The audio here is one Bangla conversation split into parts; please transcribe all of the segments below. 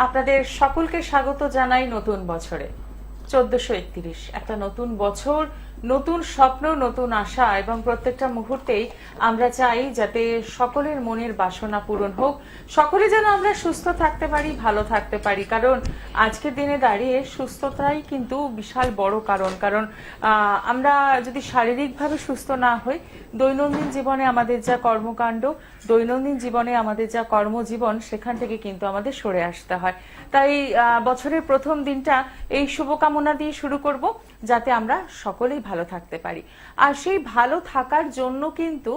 আপনাদের সকলকে স্বাগত জানাই নতুন বছরে 1431 একটা নতুন বছর, নতুন স্বপ্ন, নতুন আশা এবং প্রত্যেকটা মুহূর্তেই আমরা চাই যাতে সকলের মনের বাসনা পূরণ হোক, সকলে যেন আমরা সুস্থ থাকতে পারি, ভালো থাকতে পারি। কারণ আজকের দিনে দাঁড়িয়ে সুস্থতাই কিন্তু বিশাল বড় কারণ আমরা যদি শারীরিকভাবে সুস্থ না হই, দৈনন্দিন জীবনে আমাদের যা কর্মকাণ্ড, দৈনন্দিন জীবনে আমাদের যা কর্মজীবন, সেখান থেকে কিন্তু আমাদের সরে আসতে হয়। তাই বছরের প্রথম দিনটা এই শুভকামনা দিয়ে শুরু করব, যাতে আমরা সকলেই ভালো থাকতে পারি। আর সেই ভালো থাকার জন্য কিন্তু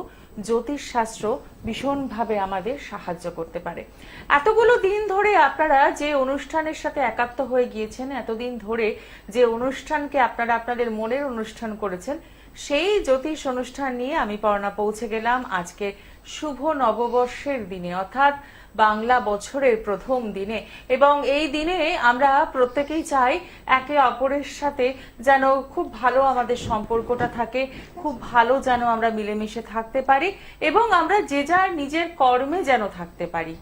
জ্যোতিষশাস্ত্র ভীষণভাবে আমাদের সাহায্য করতে পারে। এতগুলো দিন ধরে আপনারা যে অনুষ্ঠানের সাথে একাত্ম হয়ে গিয়েছেন, এতদিন ধরে যে অনুষ্ঠানকে আপনারা আপনাদের মনের অনুষ্ঠান করেছেন, সেই জ্যোতিষ অনুষ্ঠান নিয়ে আমি পর্ণা পৌঁছে গেলাম আজকে শুভ নববর্ষের দিনে, অর্থাৎ বাংলা বছরের প্রথম দিনে। এবং এই দিনে আমরা প্রত্যেকেই চাই একে অপরের সাথে যেন খুব ভালো আমাদের সম্পর্কটা থাকে, খুব ভালো যেন আমরা মিলেমিশে থাকতে পারি এবং আমরা যে যার নিজের কর্মে যেন থাকতে পারি।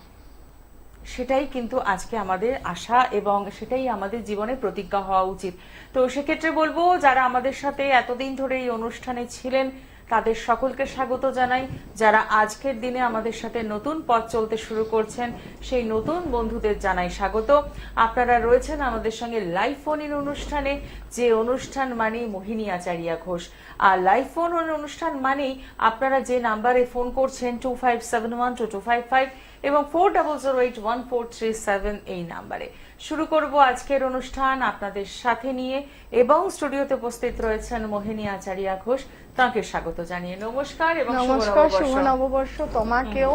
সেটাই কিন্তু আজকে আমাদের আশা এবং সেটাই আমাদের জীবনে প্রতিজ্ঞা হওয়া উচিত। তো সেক্ষেত্রে বলবো, যারা আমাদের সাথে এতদিন ধরে এই অনুষ্ঠানে ছিলেন তাদের সকলকে স্বাগত জানাই। যারা আজকের দিনে আমাদের সাথে নতুন পথ চলতে শুরু করছেন, সেই নতুন বন্ধুদের জানাই স্বাগত। আপনারা রয়েছেন আমাদের সঙ্গে লাইভ ফোন ইন অনুষ্ঠানে, যে অনুষ্ঠান মানেই মোহিনী আচারিয়া ঘোষ। আর লাইভ ফোন ইন অনুষ্ঠান মানেই আপনারা যে নাম্বারে ফোন করছেন 25712255 এবং 40081437 এই নাম্বারে। শুরু করব আজকের অনুষ্ঠান আপনাদের সাথে নিয়ে এবং স্টুডিওতে উপস্থিত রয়েছেন মোহিনী আচারিয়া ঘোষ, তাকে স্বাগত জানিয়ে নমস্কার এবং নমস্কার। শুভ নববর্ষ তোমাকেও,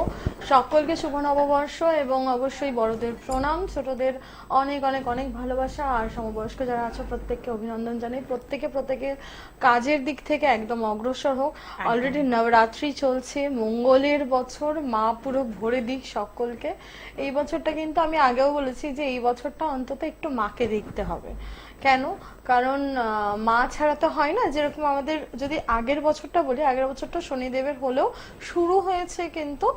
সকলকে শুভ নববর্ষ এবং অবশ্যই বড়দের প্রণাম, ছোটদের অনেক অনেক অনেক ভালোবাসা। আর সমবয়স্ক যারা আছো প্রত্যেককে অভিনন্দন জানাই। প্রত্যেকের কাজের দিক থেকে একদম অগ্রসর হোক। অলরেডি নবরাত্রি চলছে, মঙ্গলের বছর, মা পুরো ভরে দিক সকলকে। এই বছরটা কিন্তু আমি আগেও বলেছি যে এই বছরটা অন্তত একটু মাকে দেখতে হবে। কেন? কারণ মা ছাড়া তো হয় না। যেরকম আমাদের যদি আগের বছরটা বলি, আগের বছরটা শনিদেবের হলেও শুরু হয়েছে কিন্তু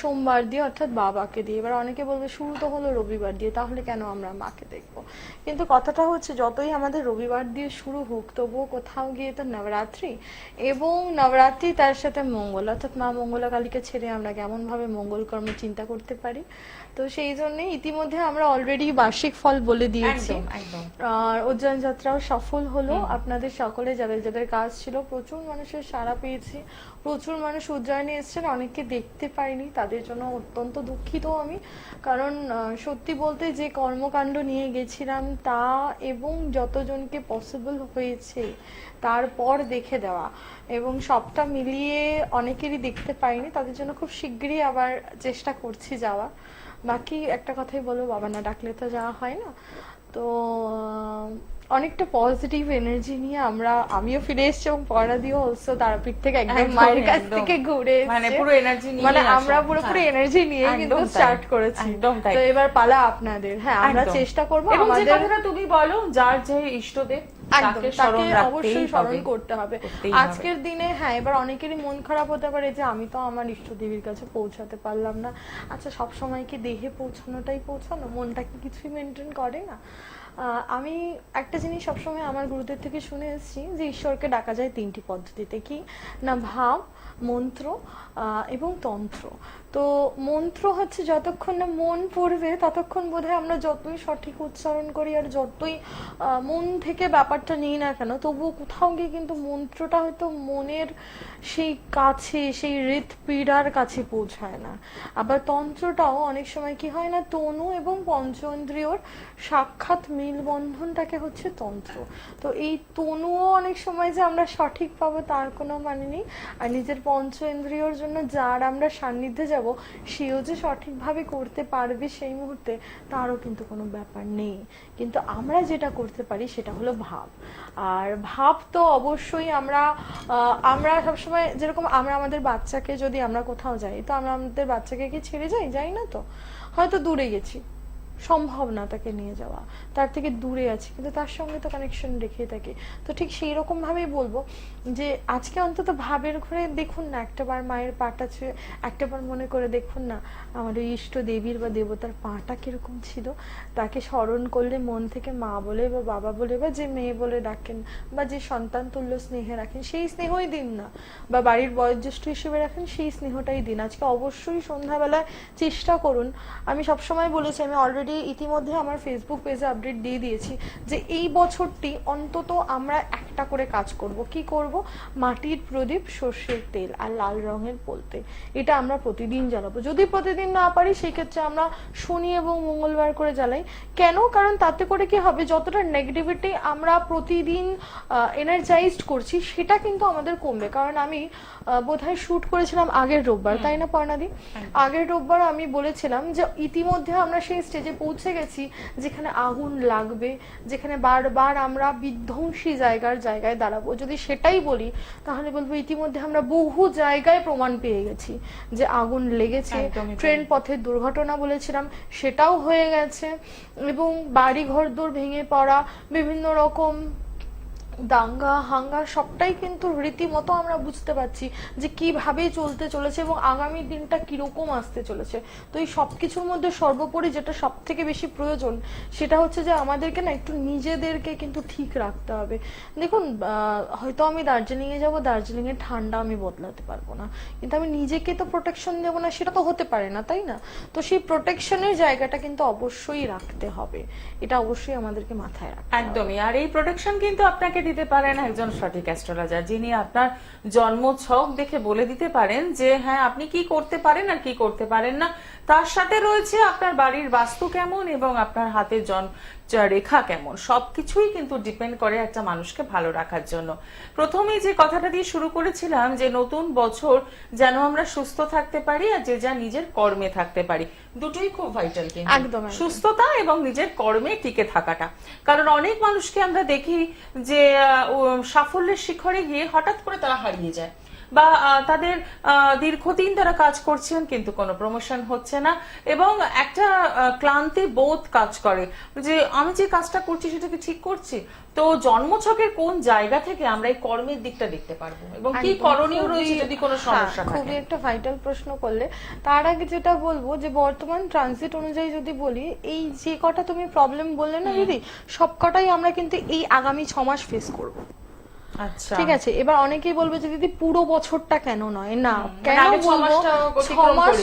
সোমবার দিয়ে, অর্থাৎ বাবাকে দিয়ে। এবার অনেকে বলবে শুরু তো হলো রবিবার দিয়ে, তাহলে কেন আমরা মাকে দেখবো? কিন্তু কথাটা হচ্ছে, যতই আমাদের রবিবার দিয়ে শুরু হোক, তবুও কোথাও গিয়ে তো নবরাত্রি, এবং নবরাত্রি তার সাথে মঙ্গল, অর্থাৎ মা মঙ্গলা কালীকে ছেড়ে আমরা কেমন ভাবে মঙ্গল কর্ম চিন্তা করতে পারি? তো সেই জন্য ইতিমধ্যে আমরা অলরেডি বার্ষিক ফল বলে দিয়েছি। আর উজ্জয়ন যাত্রাও সফল হলো। আপনাদের সকলে যাদের যাদের কাজ ছিল, প্রচুর মানুষের সাড়া পেয়েছি, প্রচুর মানুষ উজ্জয়নে এসেছেন। অনেককে দেখতে পাইনি, তাদের জন্য অত্যন্ত দুঃখিত আমি। কারণ সত্যি বলতে যে কর্মকাণ্ড নিয়ে গেছিলাম তা, এবং যতজনকে পসিবল হয়েছে তারপর দেখে দেওয়া, এবং সবটা মিলিয়ে অনেকেরই দেখতে পাইনি, তাদের জন্য খুব শিগগিরই আবার চেষ্টা করছি যাওয়া। বাকি একটা কথাই বলবো, বাবা না ডাকলে তো যাওয়া হয় না। তো অনেকটা পজিটিভ এনার্জি নিয়ে আমিও ফিরে এসেছি, এবং পড়া দিও অলসো তারাপীঠ থেকে একদম মায়ের কাছ থেকে ঘুরে মানে পুরো এনার্জি নিয়ে, মানে আমরা পুরোপুরি এনার্জি নিয়ে কিন্তু স্টার্ট করেছি। তো এবার পালা আপনাদের। হ্যাঁ, আমরা চেষ্টা করব। আমাদের কথাটা তুমি বলো, যার যে ইষ্টদেব তাকে অবশ্যই স্মরণ করতে হবে আজকের দিনে। হ্যাঁ, এবার অনেকেরই মন খারাপ হতে পারে যে আমি তো আমার ইষ্টদেবীর কাছে পৌঁছাতে পারলাম না। আচ্ছা, সবসময় কি দেহে পৌঁছানোটাই পৌঁছানো? মনটা কি কিছুই মেনটেন করে না? আমি একটা জিনিস সবসময় আমার গুরুদের থেকে শুনে এসেছি যে ঈশ্বরকে ডাকা যায় তিনটি পদ্ধতিতে। কি না? ভাব, মন্ত্র এবং তন্ত্র। তো মন্ত্র হচ্ছে যতক্ষণ না মন পড়বে ততক্ষণ বোধহয় আমরা যতই সঠিক উচ্চারণ করি আর যতই মন থেকে ব্যাপারটা নিই না কেন, তবুও কোথাও গিয়ে কিন্তু মন্ত্রটা হয়তো মনের সেই কাছে, সেই হৃৎপীড়ার কাছে পৌঁছায় না। আবার তন্ত্রটাও অনেক সময় কি হয় না, তনু এবং পঞ্চেন্দ্রিয়র সাক্ষাৎ মিলবন্ধনটাকে হচ্ছে তন্ত্র। তো এই তনুও অনেক সময় যে আমরা সঠিক পাবো তার কোনো মানে নেই। আর নিজের পঞ্চেন্দ্রিয়র জন্য যার আমরা সান্নিধ্যে যাব, সেও যে সঠিকভাবে করতে পারবে সেই মুহূর্তে, তারও কিন্তু কোনো ব্যাপার নেই। কিন্তু আমরা যেটা করতে পারি সেটা হলো ভাব। আর ভাব তো অবশ্যই আমরা সবসময়, যেরকম আমরা আমাদের বাচ্চাকে, যদি আমরা কোথাও যাই তো আমরা আমাদের বাচ্চাকে কি ছেড়ে যাই না তো, হয়তো দূরে গেছি, সম্ভব না তাকে নিয়ে যাওয়া, তার থেকে দূরে আছি কিন্তু তার সঙ্গে তো কানেকশন রেখে থাকি। তো ঠিক সেই রকম ভাবেই বলবো যে আজকে অন্তত ভাবের ঘরে দেখুন না, একটাবার মায়ের পাটা ছুঁয়ে একটাবার মনে করে দেখুন না আমাদের ইষ্ট দেবীর বা দেবতার পাটা কিরকম ছিল। তাকে স্মরণ করলে মন থেকে মা বলে বা বাবা বলে বা যে মেয়ে বলে ডাকেন বা যে সন্তান তুল্য স্নেহে রাখেন সেই স্নেহই দিন না, বা বাড়ির বয়োজ্যেষ্ঠ হিসেবে রাখেন সেই স্নেহটাই দিন। আজকে অবশ্যই সন্ধ্যাবেলায় চেষ্টা করুন, আমি সবসময় বলেছি, আমি অলরেডি ইতিমধ্যে আমার ফেসবুক পেজে আপডেট দিয়ে দিয়েছি যে এই বছরটি অন্তত আমরা একটা করে কাজ করব। কি করব? মাটির প্রদীপ, সর্ষের তেল আর লাল রঙের পোলতে, এটা আমরা প্রতিদিন জ্বালাবো। যদি প্রতিদিন না পারি সেই ক্ষেত্রে আমরা শনি এবং মঙ্গলবার করে জ্বালাই। কেন? কারণ তাতে করে কি হবে, যতটা নেগেটিভিটি আমরা প্রতিদিন এনার্জাইজড করছি সেটা কিন্তু আমাদের কমবে। কারণ আমি বোধহয় শুট করেছিলাম আগের রোববার, তাই না পর্ণাদি? আগের রোববার আমি বলেছিলাম যে ইতিমধ্যে আমরা সেই স্টেজে পৌঁছে গেছি যেখানে আগুন লাগবে, যেখানে বারবার আমরা বিধ্বংসী জায়গায় দাঁড়াবো। যদি সেটাই বলি তাহলে বলবো ইতিমধ্যে আমরা বহু জায়গায় প্রমাণ পেয়ে গেছি যে আগুন লেগেছে। ট্রেন পথের দুর্ঘটনা বলেছিলাম, সেটাও হয়ে গেছে, এবং বাড়ি ঘরদোর ভেঙে পড়া, বিভিন্ন রকম দাঙ্গা হাঙ্গা সবটাই কিন্তু রীতিমতো আমরা বুঝতে পারছি যে কিভাবে চলতে চলেছে এবং আগামী দিনটা কিরকম আসতে চলেছে। তো এই সবকিছুর মধ্যে সর্বোপরি যেটা সব থেকে বেশি প্রয়োজন সেটা হচ্ছে যে আমাদেরকে না একটু নিজেদেরকে কিন্তু ঠিক রাখতে হবে। দেখুন, হয়তো আমি দার্জিলিং এ যাবো, দার্জিলিং এর ঠান্ডা আমি বদলাতে পারবো না, কিন্তু আমি নিজেকে তো প্রোটেকশন দেবো না, সেটা তো হতে পারে না, তাই না? তো সেই প্রোটেকশনের জায়গাটা কিন্তু অবশ্যই রাখতে হবে, এটা অবশ্যই আমাদেরকে মাথায় রাখতে হবে। একদমই। আর এই প্রোটেকশন কিন্তু আপনাকে দিতে পারেন একজন সঠিক অ্যাস্ট্রোলজার, যিনি আপনার জন্ম ছক দেখে বলে দিতে পারেন যে হ্যাঁ আপনি কি করতে পারেন আর কি করতে পারেন না। তার সাথে রয়েছে আপনার বাড়ির বাস্তু কেমন এবং আপনার হাতের রেখা কেমন, সবকিছুই কিন্তু ডিপেন্ড করে একটা মানুষকে ভালো রাখার জন্য। প্রথমেই যে কথাটা দিয়ে শুরু করেছিলাম যে নতুন বছর যেন আমরা সুস্থ থাকতে পারি আর যে যা নিজের কর্মে থাকতে পারি, দুটোই খুব ভাইটাল কিন্তু, একদম সুস্থতা এবং নিজের কর্মে টিকে থাকাটা। কারণ অনেক মানুষকে আমরা দেখি যে সাফল্যের শিখরে গিয়ে হঠাৎ করে তারা হারিয়ে যায়, বা তাদের দীর্ঘদিন তারা কাজ করছেন কিন্তু কোনো প্রমোশন হচ্ছে না, এবং একটা ক্লান্তি বোধ কাজ করে যে আমি যে কাজটা করছি সেটাকে ঠিক করছি। তো জন্মছকের কোন জায়গা থেকে আমরা এই কর্মের দিকটা দেখতে পারবো এবং কি করণীয় রয়েছে যদি কোনো সমস্যা থাকে? খুবই একটা ভাইটাল প্রশ্ন করলে। তার আগে যেটা বলবো যে বর্তমান ট্রানজিট অনুযায়ী যদি বলি, এই যে কটা তুমি প্রবলেম বললে না দিদি, সব কটাই আমরা কিন্তু এই আগামী 6 মাস ফেস করবো। আচ্ছা, ঠিক আছে। এবার অনেকেই বলবে যে দিদি পুরো বছরটা কেন নয়, না কেন বলবো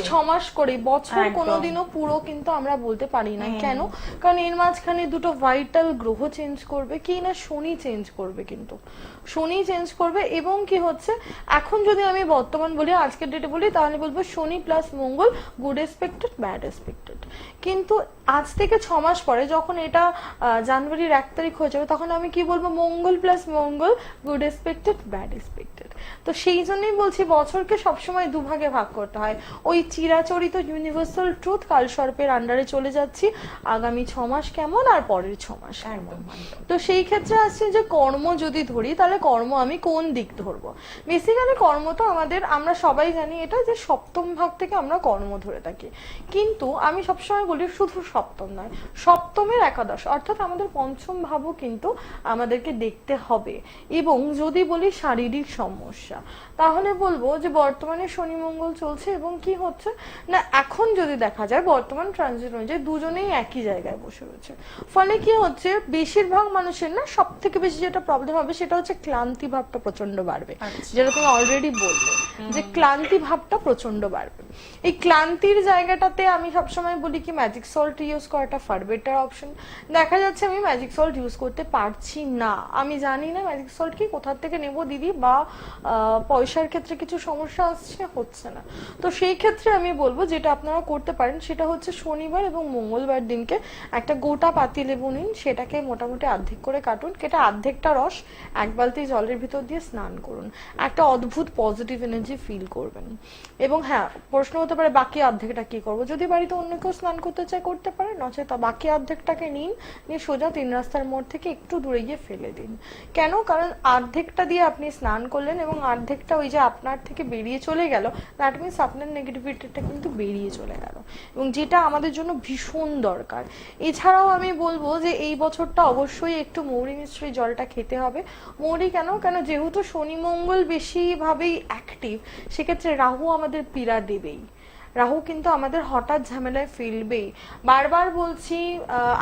6 মাস করে, বছর কোনোদিনও পুরো কিন্তু আমরা বলতে পারি না। কেন? কারণ এর মাঝখানে দুটো ভাইটাল গ্রহ চেঞ্জ করবে, কি না শনি চেঞ্জ করবে, কিন্তু শনি চেঞ্জ করবে। এবং কি হচ্ছে, এখন যদি আমি বর্তমান বলি, আজকের ডেটে বলি, তাহলে বলবো শনি প্লাস মঙ্গল গুড এক্সপেক্টেড ব্যাড এক্সপেক্টেড। কিন্তু আজ থেকে 6 মাস পরে যখন এটা জানুয়ারির 1 তারিখ হয়ে যাবে, তখন আমি কি বলবো, মঙ্গল প্লাস মঙ্গল গুড এক্সপেক্টেড ব্যাড এক্সপেক্টেড। তো সেই জন্যই বলছি বছরকে সবসময় দুভাগে ভাগ করতে হয়। ওই চিরাচরিত ইউনিভার্সাল ট্রুথ, কালসর্পের আন্ডারে চলে যাচ্ছি, আগামী 6 মাস কেমন আর পরের 6 মাস কেমন। তো সেই ক্ষেত্রে আসছে যে কর্ম যদি ধরি, তাহলে কর্ম আমি কোন দিক ধরবো? বেসিক্যালি কর্ম তো আমাদের, আমরা সবাই জানি এটা যে সপ্তম ভাগ থেকে আমরা কর্ম ধরে থাকি, কিন্তু আমি সবসময় বলি শুধু সপ্তম নয়, সপ্তমের একাদশ অর্থাৎ আমাদের পঞ্চম ভাবও কিন্তু আমাদেরকে দেখতে হবে। এবং যদি বলি শারীরিক সমস্যা, তাহলে বলবো যে বর্তমানে শনি মঙ্গল চলছে এবং কি হচ্ছে না, এখন যদি দেখা যায় বর্তমান ট্রানজিট অনুযায়ী দুজনেই একই জায়গায় বসে রয়েছে। ফলে কি হচ্ছে, বেশিরভাগ মানুষের না সব থেকে বেশি যেটা প্রবলেম হবে সেটা হচ্ছে ক্লান্তি ভাবটা প্রচন্ড বাড়বে। যেটা তুমি অলরেডি বললে যে ক্লান্তি ভাবটা প্রচন্ড বাড়বে। এই ক্লান্তির জায়গাটাতে আমি সবসময় বলি কি ম্যাজিক সল্ট ইউজ করাটা ফার বেটার অপশন। দেখা যাচ্ছে আমি ম্যাজিক সল্ট ইউজ করতে পারছি না, আমি জানি না ম্যাজিক সল্ট কি কোথা থেকে নেব দিদি, বা পয়সার ক্ষেত্রে কিছু সমস্যা আসছে, হচ্ছে না। তো সেই ক্ষেত্রে আমি বলবো যেটা আপনারা করতে পারেন সেটা হচ্ছে শনিবার এবং মঙ্গলবার দিনকে একটা গোটা পাতিলেবু নিন, সেটাকে মোটামুটি অর্ধেক করে কাটুন, কেটে অর্ধেকটা রস 1 বালতি জলের ভিতর দিয়ে স্নান করুন, একটা অদ্ভুত পজিটিভ এনার্জি ফিল করবেন। এবং হ্যাঁ, প্রশ্ন হতে পারে বাকি অর্ধেকটা কি করবো, যদি বাড়িতে অন্য কেউ স্নান করতে চায় করতে পারে, নচেত বাকি অর্ধেকটাকে নিন, নিয়ে সোজা 3 রাস্তার মোড় থেকে একটু দূরে গিয়ে ফেলে দিন। কেন? কারণ অর্ধেকটা দিয়ে আপনি স্নান করলেন এবং এবং অর্ধেকটা ওই যে আপনার থেকে বেরিয়ে চলে গেল, দ্যাট মিনস আপনার নেগেটিভিটিটা কিন্তু বেরিয়ে চলে গেল, এবং যেটা আমাদের জন্য ভীষণ দরকার। এছাড়াও আমি বলবো যে এই বছরটা অবশ্যই একটু মৌরি মিশ্রি জলটা খেতে হবে। মৌরি কেন, যেহেতু শনি মঙ্গল বেশিভাবেই অ্যাক্টিভ, সেক্ষেত্রে রাহু আমাদের পীড়া দেবেই। রাহু কিন্তু আমাদের হঠাৎ ঝামেলায় ফেলবেই। বারবার বলছি,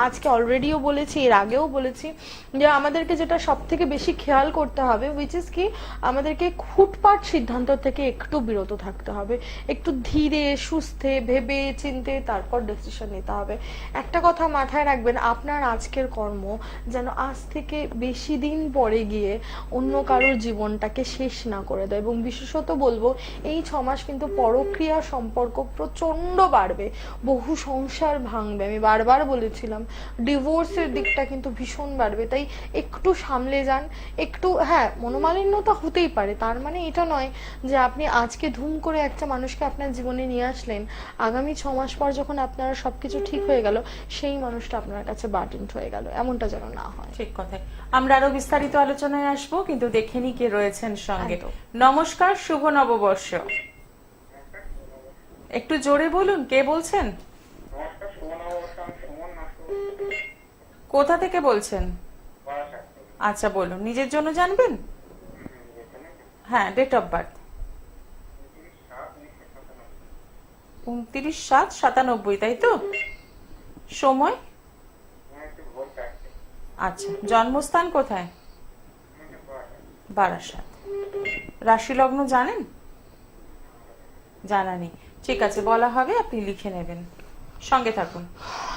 আজকে অলরেডিও বলেছি, এর আগেও বলেছি, যে আমাদেরকে যেটা সব থেকে বেশি খেয়াল করতে হবে, উইচ ইজ কি, আমাদেরকে খুঁটপাট সিদ্ধান্ত থেকে একটু বিরত থাকতে হবে, একটু ধীরে সুস্থে ভেবে চিন্তে তারপর ডিসিশন নিতে হবে। একটা কথা মাথায় রাখবেন, আপনার আজকের কর্ম যেন আজ থেকে বেশি দিন পরে গিয়ে অন্য কারোর জীবনটাকে শেষ না করে দেয়। এবং বিশেষত বলবো, এই 6 মাস কিন্তু পরক্রিয়া সম্পর্ক প্রচন্ড বাড়বে, বহু সংসার ভাঙবে। আমি বারবার বলেছিলাম ডিভোর্সের দিকটা কিন্তু ভীষণ বাড়বে, তাই একটু সামলে যান। একটু, হ্যাঁ, মনোমালিন্যতা হতেই পারে, তার মানে এটা নয় যে আপনি আজকে ধুম করে একটা মানুষকে আপনার জীবনে নিয়ে আসলেন, আগামী 6 মাস পর যখন আপনার সবকিছু ঠিক হয়ে গেল, সেই মানুষটা আপনার কাছে বার্ডেন্ড হয়ে গেল, এমনটা যেন না হয়। ঠিক কথা। আমরা আরো বিস্তারিত আলোচনায় আসবো, কিন্তু দেখে নি কে রয়েছেন সঙ্গে। একদম। নমস্কার, শুভ নববর্ষ। একটু জোরে বলুন, কে বলছেন? নমস্কার, শুভ নববর্ষ। আমি সুমন মাসু, কোথা থেকে বলছেন? বারাসাত। আচ্ছা, বলুন, নিজের জন্য জানবেন? হ্যাঁ, ডেট অফ বার্থ 29/7/97, তাই তো? সময়? আচ্ছা, জন্মস্থান কোথায়? বারাসাত। রাশি লগ্ন জানেন? জানা নেই, ঠিক আছে, বলা হবে, আপনি লিখে নেবেন, সঙ্গে থাকুন।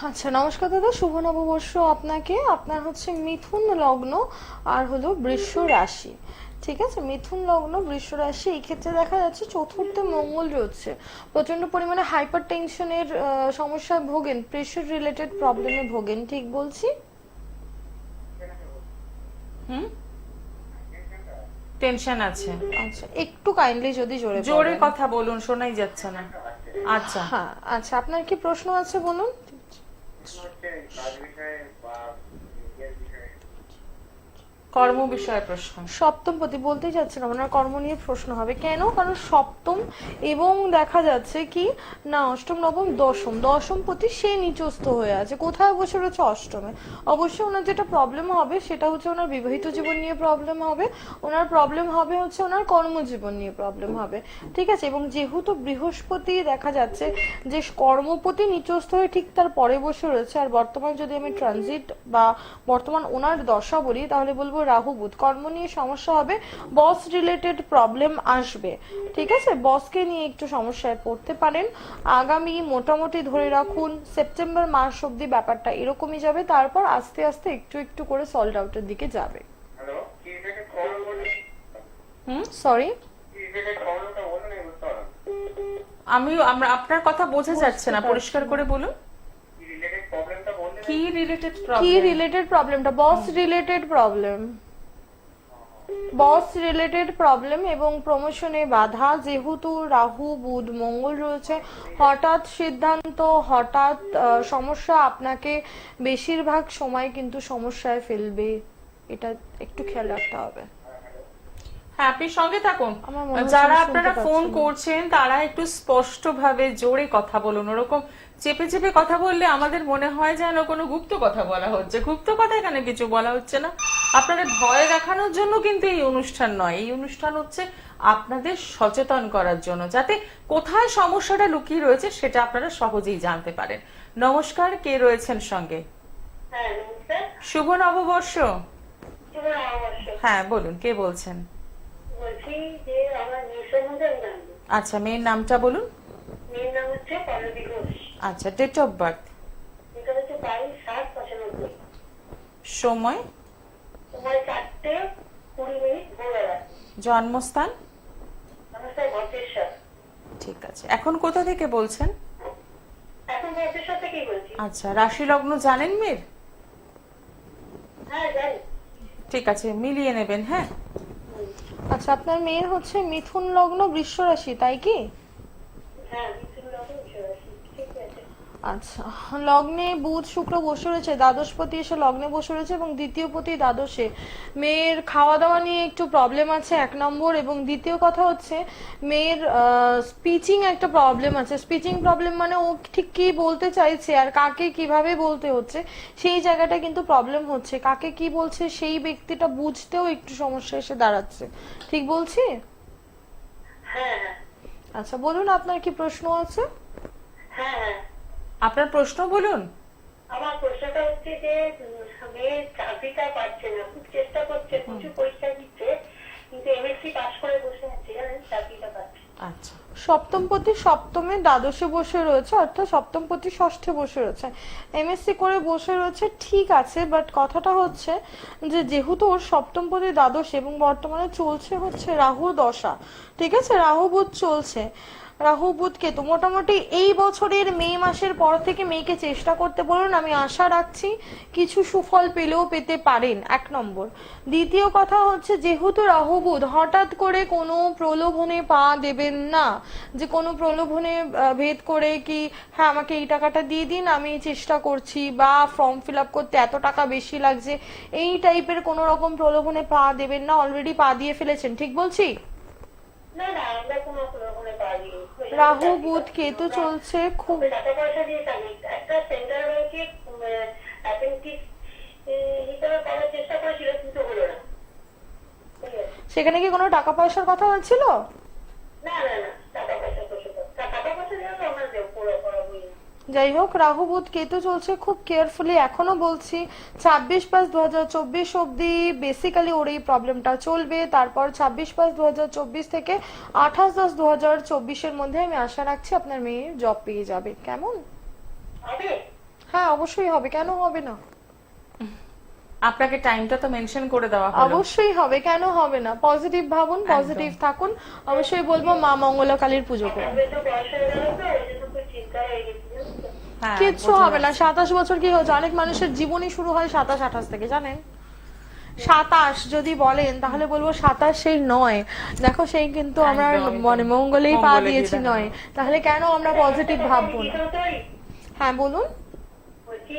আচ্ছা, নমস্কার দাদা, শুভ নববর্ষ আপনাকে। আপনার হচ্ছে মিথুন লগ্ন আর হলো বৃষ রাশি। ঠিক আছে, মিথুন লগ্ন বৃষ রাশি। এই ক্ষেত্রে দেখা যাচ্ছে চতুর্থে মঙ্গল রয়েছে, প্রচন্ড পরিমাণে হাইপার টেনশনের সমস্যায় ভোগেন, প্রেশার রিলেটেড প্রবলেমে ভোগেন, ঠিক বলছি? টেনশন আছে? আচ্ছা, একটু কাইন্ডলি যদি জোরে জোরে বলেন। কথা বলুন, শোনাই যাচ্ছে না। আচ্ছা, হ্যাঁ, আচ্ছা, আপনার কি প্রশ্ন আছে বলুন। কাজ বিষয়ে বা নিজের বিষয়ে। কর্ম বিষয়ে প্রশ্ন। সপ্তম পতি বলতেই যাচ্ছিলাম, ওনার কর্ম নিয়ে প্রশ্ন হবে। কেন? কারণ সপ্তম এবং দেখা যাচ্ছে কি না, অষ্টম নবম দশম পতি সে নিচস্থ হয়ে আছে। কোথায় বসে রয়েছে? অষ্টমে। অবশ্যই ওনার যেটা প্রবলেম হবে সেটা হচ্ছে ওনার বিবাহিত জীবন নিয়ে প্রবলেম হবে, ওনার প্রবলেম হবে হচ্ছে ওনার কর্মজীবন নিয়ে প্রবলেম হবে। ঠিক আছে, এবং যেহেতু বৃহস্পতি দেখা যাচ্ছে যে কর্মপতি নিচস্থ হয়ে ঠিক তার পরে বসে রয়েছে, আর বর্তমান যদি আমি ট্রানজিট বা বর্তমান ওনার দশা বলি, তাহলে বলবো রাহু বুধ, কর্ম নিয়ে সমস্যা হবে, বস রিলেটেড প্রবলেম আসবে। ঠিক আছে, বসকে নিয়ে একটু সমস্যায় পড়তে পারেন। আগামী মোটামুটি ধরে রাখুন সেপ্টেম্বর মাস অব্দি ব্যাপারটা এরকমই যাবে, তারপর আস্তে আস্তে একটু একটু করে সল্ট আউটের দিকে যাবে। হ্যালো, কি রিলেটেড প্রবলেম বলুন? সরি, কি রিলেটেড প্রবলেমটা বলুন, আমি বুঝতে পারলাম। আমরা আপনার কথা বোঝা যাচ্ছে না, পরিষ্কার করে বলুন। কি রিলেটেড প্রবলেমটা বললেন? কি রিলেটেড কি প্রবলেম? রিলেটেড প্রবলেমটা? বস রিলেটেড প্রবলেম, বস রিলেটেড প্রবলেম এবং প্রমোশনে বাধা। যেহেতু রাহু বুধ মঙ্গল রয়েছে, হঠাৎ সিদ্ধান্ত, হঠাৎ সমস্যা আপনাকে বেশিরভাগ সময় কিন্তু সমস্যায় ফেলবে, এটা একটু খেয়াল রাখতে হবে। হ্যাঁ, আপনি সঙ্গে থাকুন। আমার মনে হচ্ছে যারা আমি আপনারা শুনতে ফোন পাচ্ছি না। করছেন তারা একটু স্পষ্ট ভাবে জোরে কথা বলুন। ওরকম চেপে চেপে কথা বললে আমাদের মনে হয় যেন কোনো গুপ্ত কথা বলা হচ্ছে। গুপ্ত কথা এখানে কিছু বলা হচ্ছে না। আপনাদের ভয় দেখানোর জন্য কিন্তু এই অনুষ্ঠান নয়, এই অনুষ্ঠান হচ্ছে আপনাদের সচেতন করার জন্য, যাতে কোথায় সমস্যাটা লুকিয়ে রয়েছে সেটা আপনারা সহজেই জানতে পারেন। নমস্কার, কে রয়েছেন সঙ্গে? হ্যাঁ, নমস্কার। শুভ নববর্ষ। শুভ নববর্ষ। হ্যাঁ, বলুন, কে বলছেন? বলছি যে আমার মেয়ের সম্বন্ধে আমি জানবো। আচ্ছা, মেয়ের নামটা বলুন। মেয়ের নাম হচ্ছে পল্লবী ঘোষ। আচ্ছা, ডেট অফ বার্থ? এটা হচ্ছে 22/7/95। সময়? তোমার 4:20 ভোরবেলা। জন্মস্থান? নমস্কার, ভদ্রেশ্বর। ঠিক আছে, এখন কোথা থেকে বলছেন? এখন ভদ্রেশ্বর থেকেই বলছি। আচ্ছা, রাশি লগ্ন জানেন মেয়ের? হ্যাঁ, জানি। ঠিক আছে, মিলিয়ে নেবেন। হ্যাঁ, আচ্ছা, আপনার মেয়ের হচ্ছে মিথুন লগ্ন বৃষ রাশি, তাই কি? হ্যাঁ, মিথুন লগ্ন, বৃষ রাশি। ঠিক আছে। আচ্ছা, লগ্নে বুধ শুক্র বসে রয়েছে, দ্বাদশপতি এসে লগ্নে বসে রয়েছে এবং দ্বিতীয় পতি দ্বাদশে। মেয়ের খাওয়া দাওয়া নিয়ে একটু প্রবলেম আছে 1 নম্বর, এবং দ্বিতীয় কথা হচ্ছে মেয়ের স্পিচিং একটা প্রবলেম আছে। স্পিচিং প্রবলেম মানে ও ঠিক কি বলতে চাইছে আর কাকে কিভাবে বলতে হচ্ছে সেই জায়গাটা কিন্তু প্রবলেম হচ্ছে। কাকে কি বলছে সেই ব্যক্তিটা বুঝতেও একটু সমস্যা এসে দাঁড়াচ্ছে, ঠিক বলছি? হ্যাঁ হ্যাঁ আচ্ছা বলুন, আপনার কি প্রশ্ন আছে? হ্যাঁ হ্যাঁ। আপনার প্রশ্ন বলুন। আমার প্রশ্নটা হচ্ছে যে মেয়ে চাকরিটা পাচ্ছে না, খুব চেষ্টা করছে, প্রচুর পরীক্ষা দিচ্ছে, কিন্তু এমএসসি পাস করে বসে আছে, জানেন, চাকরিটা পাচ্ছে। আচ্ছা, সপ্তমপতি সপ্তমে দ্বাদশে বসে রয়েছে, অর্থাৎ সপ্তমপতি ষষ্ঠে বসে রয়েছে, এমএসসি করে বসে রয়েছে, ঠিক আছে। বাট কথাটা হচ্ছে যে যেহেতু ওর সপ্তমপতি দ্বাদশ এবং বর্তমানে চলছে হচ্ছে রাহুর দশা, ঠিক আছে, রাহু বুধ চলছে, রাহু বুধ কেতু, মোটামুটি এই বছরের মে মাসের পর থেকে মেয়েকে চেষ্টা করতে বলুন, আমি আশা রাখছি কিছু সুফল পেলেও পেতে পারেন, 1 নম্বর। দ্বিতীয় কথা হচ্ছে যেহেতু রাহু বুধ, হঠাৎ করে কোনো প্রলোভনে পা দেবেন না, যে কোনো প্রলোভনে ভেদ করে কি হ্যাঁ আমাকে এই টাকাটা দিয়ে দিন আমি চেষ্টা করছি, বা ফর্ম ফিল আপ করতে এত টাকা বেশি লাগছে, এই টাইপের কোনো রকম প্রলোভনে পা দেবেন না, অলরেডি পা দিয়ে ফেলেছেন, ঠিক বলছি? না না, আমরা কোনো প্রলোভনে পাইনি। রাহু বুধ কেতু চলছে, খুব টাকা পয়সা দিয়ে চাকরি, একটা সেন্ট্রাল ব্যাংকে অ্যাপেন্ডিক্স হিসেবে করার চেষ্টা করেছিল, কিন্তু হলো না। ঠিক আছে। সেখানে কি কোনো টাকা পয়সার কথা হচ্ছিল? না না না, টাকা পয়সা টাকা পয়সা দিয়ে তো আমরা পুরো করাবোই না। যাই হোক, রাহু বুধ কেতু চলছে, খুব কেয়ারফুলি এখনো বলছি 26/5/2024 অব্দি বেসিক্যালি ওর এই প্রবলেমটা চলবে, তারপর 26/5/2024 থেকে 28/10/2024 এর মধ্যে আমি আশা রাখছি আপনার মেয়ে জব পেয়ে যাবে, কেমন? হবে? হ্যাঁ অবশ্যই হবে, কেন হবে না? আপনাকে টাইমটা তো মেনশন করে দেওয়া হলো। অবশ্যই হবে, কেন হবে না? পজিটিভ ভাবুন, পজিটিভ থাকুন, অবশ্যই বলবো মা মঙ্গলা কালীর পুজো করুন। আমাদের তো বয়স হয়ে গেল, তো ওই জন্য খুব চিন্তা হয়ে গেছে, জানেন তো? হ্যাঁ, কিচ্ছু বোঝা হবে না, যাচ্ছে। 27 বছর কি হচ্ছে, অনেক মানুষের জীবনই শুরু হয় 27-28 থেকে, জানেন? 27 যদি বলেন তাহলে বলবো 27 সেই নয়, দেখো সেই কিন্তু আমরা একদম, মানে মঙ্গলেই পা মঙ্গলে দিয়েছি দিয়ে নয়, তাহলে কেন আমরা পজিটিভ ভাববো না? কি করতে পারি? হ্যাঁ বলুন। বলছি,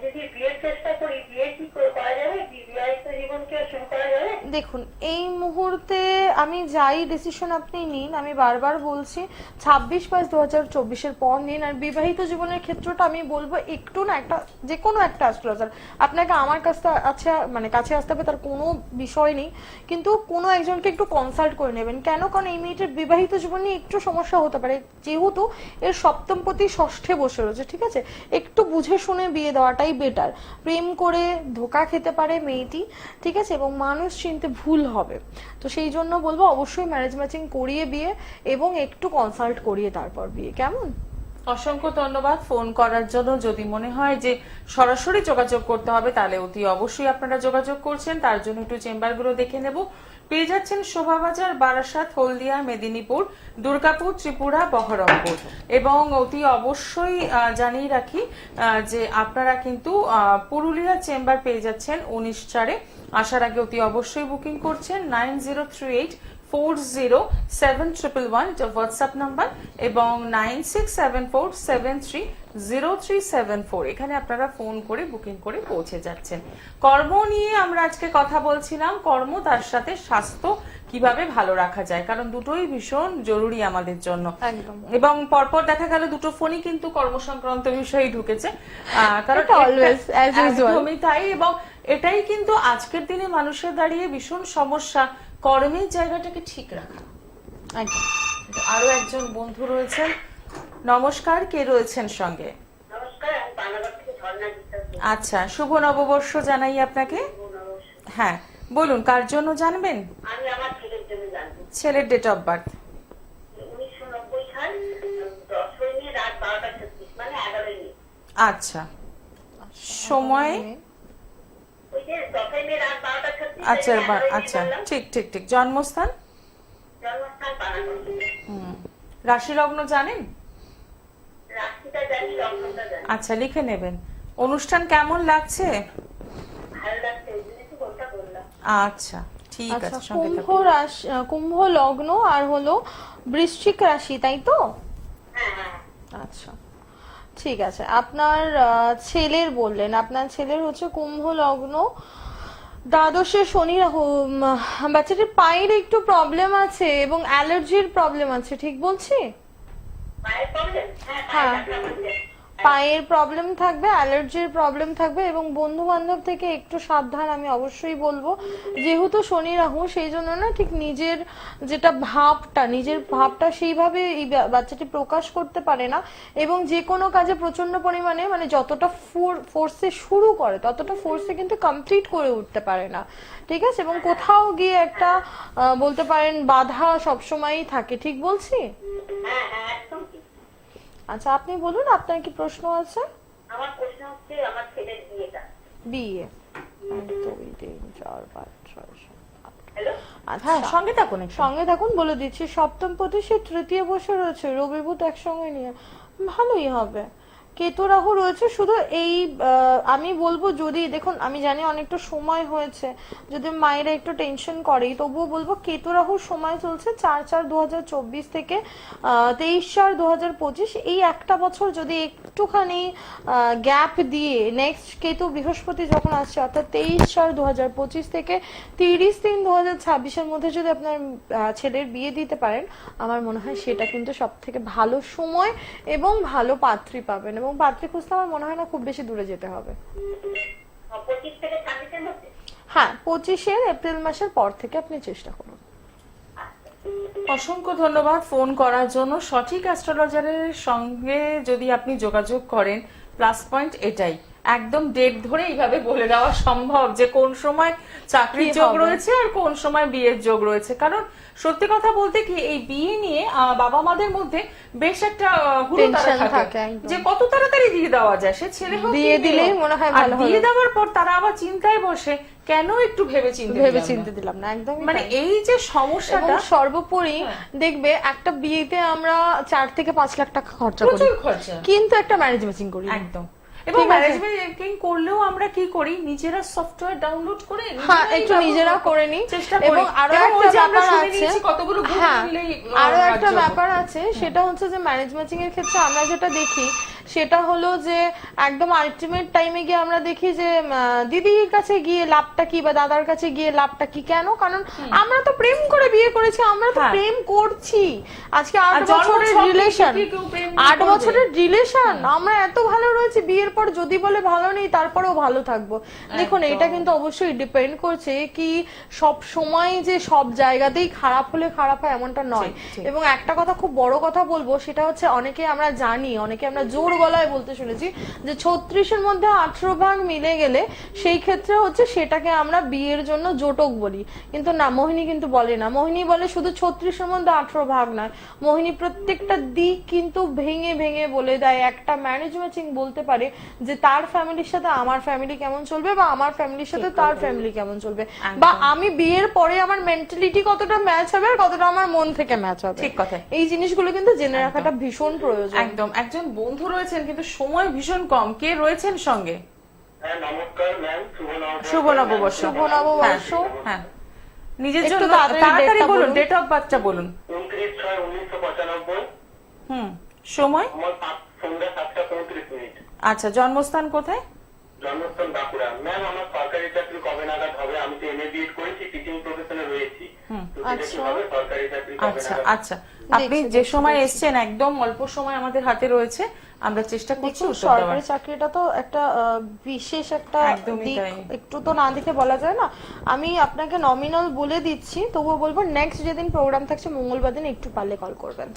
যদি বিয়ের চেষ্টা করি, বিয়ে কি করা যাবে? বিবাহিত জীবনকে শুরু করা যাবে? দেখুন এই মুহূর্তে আমি যাই ডিসিশন আপনি নিন, আমি বারবার বলছি 26/5/2024 এর পর নিন। আর বিবাহিত জীবনের ক্ষেত্রটা আমি বলবো একটু না, একটা যে কোনো একটা অ্যাস্ট্রোলজার, আপনাকে আমার কাছে আছে মানে কাছে আসতে হবে তার কোনো বিষয় নেই, কিন্তু কোনো একজনকে একটু কনসাল্ট করে নেবেন। কেন? কারণ এই মেয়েটার বিবাহিত জীবন নিয়ে একটু সমস্যা হতে পারে, যেহেতু এর সপ্তমপতি ষষ্ঠে বসে রয়েছে, ঠিক আছে, একটু বুঝে শুনে বিয়ে দেওয়াটাই বেটার। প্রেম করে ধোঁকা খেতে পারে মেয়েটি, ঠিক আছে, এবং মানুষ চিনতে ভুল হবে, তো সেই জন্য বলবো অবশ্যই ম্যারেজ ম্যাচিং করিয়ে বিয়ে এবং একটু কনসাল্ট করিয়ে তারপর বিয়ে, কেমন? অসংখ্য ধন্যবাদ ফোন করার জন্য। যদি মনে হয় যে সরাসরি যোগাযোগ করতে হবে তাহলে অতি অবশ্যই আপনারা যোগাযোগ করছেন, তার জন্য একটু চেম্বারগুলো দেখে নেব। পেয়ে যাচ্ছেন শোভাবাজার, বারাসাত, হলদিয়া, মেদিনীপুর, দুর্গাপুর, ত্রিপুরা, বহরমপুর। এবং অতি অবশ্যই জানিয়ে রাখি যে আপনারা কিন্তু পুরুলিয়া চেম্বার পেয়ে যাচ্ছেন 19/4। আসার আগে অতি অবশ্যই বুকিং করছেন 9038407111 যা হোয়াটসঅ্যাপ নাম্বার, এবং 9674730374 এখানে আপনারা ফোন করে বুকিং করে পৌঁছে যাচ্ছেন। কর্ম নিয়ে আমরা আজকে কথা বলছিলাম, কর্ম তার সাথে স্বাস্থ্য কিভাবে ভালো রাখা যায়, কারণ দুটোই ভীষণ জরুরি আমাদের জন্য। একদম। এবং পরপর দেখা গেল দুটো ফোনই কিন্তু কর্ম সংক্রান্ত বিষয়ে ঢুকেছে, কারণ এটা always, as usual. একদমই তাই। এবং এটাই কিন্তু আজকের দিনে মানুষের দাঁড়িয়ে ভীষণ সমস্যা, কর্মের জায়গাটাকে ঠিক রাখা। একদম। আরো একজন বন্ধু রয়েছেন, নমস্কার, কে রয়েছেন সঙ্গে? নমস্কার, আমি পানাগড় থেকে ঝর্ণা বিশ্বাস বলছি। আচ্ছা, শুভ নববর্ষ জানাই আপনাকে। হ্যাঁ বলুন, কার জন্য জানবেন? আমি আমার ছেলের জন্য জানবো। ছেলের ডেট অফ বার্থ? 1990 সাল 10 মে রাত 12:36, মানে 11 মে। আচ্ছা, সময়? ওই যে 10 মে রাত 12:36। আচ্ছা আচ্ছা, ঠিক ঠিক ঠিক। জন্মস্থান? জন্মস্থান পানাগড়। রাশি লগ্ন জানেন? রাশিটা জানি, লগ্নটা জানি। আচ্ছা, লিখে নেবেন। অনুষ্ঠান কেমন লাগছে? ভালো লাগছে, ওই জন্য একটু ফোনটা করলাম। আচ্ছা ঠিক আচ্ছা, আছে, সঙ্গে কুম্ভ থাকুন। রাশি, কুম্ভ লগ্ন আর হলো বৃশ্চিক রাশি, তাই তো? হ্যাঁ হ্যাঁ। আচ্ছা ঠিক আছে, আপনার ছেলের বললেন, আপনার ছেলের হচ্ছে কুম্ভ লগ্ন, দ্বাদশে শনি রাহু, বাচ্চাটির পায়ের একটু প্রবলেম আছে এবং অ্যালার্জির প্রবলেম আছে, ঠিক বলছি? মায়ের প্রবলেম? হ্যাঁ। ডাক্তার বলছে। পায়ের প্রবলেম থাকবে, অ্যালার্জির প্রবলেম থাকবে এবং বন্ধু বান্ধব থেকে একটু সাবধান আমি অবশ্যই বলবো। যেহেতু শনি রাহু, সেই জন্য না ঠিক নিজের যেটা নিজের ভাবটা সেইভাবে এই বাচ্চাটি প্রকাশ করতে পারে না এবং যে কোনো কাজে প্রচন্ড পরিমাণে মানে যতটা ফোর্সে শুরু করে ততটা ফোর্সে কিন্তু কমপ্লিট করে উঠতে পারে না, ঠিক আছে? এবং কোথাও গিয়ে একটা বলতে পারেন বাধা সবসময়ই থাকে, ঠিক বলছি? হ্যাঁ হ্যাঁ একদম ঠিক। আচ্ছা, আপনি বলুন আপনার কি প্রশ্ন আছে? আমার প্রশ্ন হচ্ছে আমার ছেলের বিয়েটা। বিয়ে 1 2 3 4 5 6 7 8। হ্যালো, আচ্ছা, হ্যাঁ, সঙ্গে থাকুন একটু। সঙ্গে থাকুন, বলে দিচ্ছি। সপ্তম পতি সে তৃতীয় বসে রয়েছে, রবি বুধ একসঙ্গে নিয়ে ভালোই হবে। কেতু রাহু রয়েছে, শুধু এই আমি বলবো যদি দেখুন, আমি জানি অনেকটা সময় হয়েছে, যদি মায়েরা একটু টেনশন করে তবুও বলবো কেতু রাহুর সময় চলছে 4/4/2024 থেকে 23/4/2025। এই একটা বছর যদি একটুখানি গ্যাপ দিয়ে নেক্সট কেতু বৃহস্পতি যখন আসছে অর্থাৎ 23/4/2025 থেকে 30/3/2026 মধ্যে যদি আপনার ছেলের বিয়ে দিতে পারেন, আমার মনে হয় সেটা কিন্তু সব থেকে ভালো সময় এবং ভালো পাত্রী পাবেন। এবং পাত্রী খুঁজতে আমার মনে হয় না খুব বেশি দূরে যেতে হবে। 25 থেকে 26 মধ্যে? হ্যাঁ, 25 এপ্রিল মাসের পর থেকে আপনি চেষ্টা করুন। অসংখ্য ধন্যবাদ ফোন করার জন্য। সঠিক অ্যাস্ট্রোলজারের সঙ্গে যদি আপনি যোগাযোগ করেন, প্লাস পয়েন্ট এটাই, একদম ডেট ধরে এইভাবে বলে দেওয়া সম্ভব যে কোন সময় চাকরির যোগ রয়েছে আর কোন সময় বিয়ের যোগ রয়েছে। কারণ সত্যি কথা বলতে কি, এই বিয়ে নিয়ে বাবা মাদের মধ্যে বেশ একটা হুড়োতাড়া থাকে যে কত তাড়াতাড়ি দিয়ে দেওয়া যায়, সে ছেলে হোক দিয়ে দিলেই মনে হয় ভালো হবে। দিয়ে দেওয়ার পর তারা আবার চিন্তায় বসে কেন একটু ভেবে চিন্তে দিলাম না, একদম মানে এই যে সমস্যাটা। সর্বোপরি দেখবে একটা বিয়েতে আমরা 4 থেকে 5 লাখ টাকা খরচা করি, প্রচুর খরচা, কিন্তু একটা ম্যারেজ ম্যাচিং করি একদম। এবং ম্যারেজ ম্যাচিং করলেও আমরা কি করি, নিজেরা সফটওয়্যার ডাউনলোড করে একটু নিজেরা করে নিই। চেষ্টা করি। এবং আরো একটা ব্যাপার আছে, কতগুলো গ্রুপ মিলেই আরো একটা ব্যাপার আছে, সেটা হচ্ছে যে ম্যারেজ ম্যাচিং এর ক্ষেত্রে আমরা যেটা দেখি সেটা হলো যে একদম আলটিমেট টাইমে গিয়ে আমরা দেখি যে দিদির কাছে গিয়ে লাভটা কি বা দাদার কাছে গিয়ে লাভটা কি। কেন? কারণ আমরা তো প্রেম করে বিয়ে করেছি, আমরা তো প্রেম করছি। আজকে 8 বছরের রিলেশন, 8 বছরের রিলেশন, আমরা এত ভালো রয়েছে, বিয়ের পর যদি বলে ভালো নেই তারপরেও ভালো থাকবো। দেখুন, এটা কিন্তু অবশ্যই ডিপেন্ড করছে কি সব সময় যে সব জায়গাতেই খারাপ হলে খারাপ হয় এমনটা নয়। এবং একটা কথা খুব বড় কথা বলবো, সেটা হচ্ছে অনেকে আমরা জানি, অনেকে আমরা জোর গলায় বলতে শুনেছি যে 36-এর মধ্যে 18 ভাগ মিলে গেলে সেই ক্ষেত্রে হচ্ছে সেটাকে আমরা বিয়ের জন্য জোটক বলি। কিন্তু না, মোহিনী কিন্তু বলে না। মোহিনী বলে শুধু 36-এর মধ্যে 18 ভাগ নয়, মোহিনী প্রত্যেকটা দিক কিন্তু ভেঙে ভেঙে বলে দেয়। একটা ম্যারেজ ম্যাচিং বলতে পারে যে তার ফ্যামিলির সাথে আমার ফ্যামিলি কেমন চলবে বা আমার ফ্যামিলির সাথে তার ফ্যামিলি কেমন চলবে, বা আমি বিয়ের পরে আমার মেন্টালিটি কতটা ম্যাচ হবে আর কতটা আমার মন থেকে ম্যাচ হবে। ঠিক কথা। এই জিনিসগুলো কিন্তু জেনে রাখাটা ভীষণ প্রয়োজন। একদম। একজন বন্ধু রয়েছেন কিন্তু সময় ভীষণ কম, কে রয়েছেন সঙ্গে? হ্যাঁ নমস্কার ম্যাম, শুভ নববর্ষ। শুভ নববর্ষ। হ্যাঁ, নিজের একটু জন্য তাড়াতাড়ি তাড়াতাড়ি ডেটটা বলুন, বলুন। ডেট অফ বার্থটা বলুন। 29/6/1995। সময়? আমার সন্ধ্যা 7:35। আচ্ছা, জন্মস্থান কোথায়? জন্মস্থান বাঁকুড়া। ম্যাম, আমার সরকারি চাকরি কবে নাগাদ হবে? আমি তো এমএ বিএড করেছি, টিচিং প্রফেশনে রয়েছি। তো সেটা কি হবে? সরকারি চাকরি কবে আচ্ছা নাগাদ? আচ্ছা, আপনি যে সময় এসছেন একদম অল্প সময় আমাদের হাতে রয়েছে, আমরা চেষ্টা করছি দেখুন, উত্তর দেওয়ার। সরকারি চাকরিটা তো একটা বিশেষ একটা একদমই দিক, তাই। একটু তো না দেখে বলা যায় না। আমি আপনাকে নমিনাল বলে দিচ্ছি, তবুও বলবো নেক্সট যেদিন প্রোগ্রাম থাকছে মঙ্গলবার দিন একটু পারলে কল করবেন।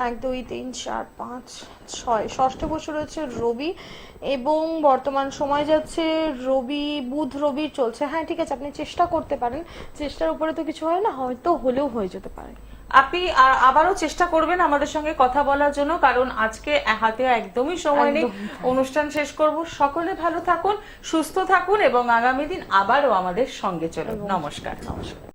1 2 3 4 5 6 ষষ্ঠ বছর রয়েছে রবি এবং বর্তমান সময় যাচ্ছে রবি বুধ রবির চলছে। হ্যাঁ ঠিক আছে, আপনি চেষ্টা করতে পারেন, চেষ্টার উপরে তো কিছু হয় না, হয়তো হলেও হয়ে যেতে পারে। আপনি আবারও চেষ্টা করবেন আমাদের সঙ্গে কথা বলার জন্য, কারণ আজকে হাতে একদমই সময় নেই, অনুষ্ঠান শেষ করব। সকলে ভালো থাকুন, সুস্থ থাকুন এবং আগামী দিন আবারও আমাদের সঙ্গে চলুন। নমস্কার। নমস্কার।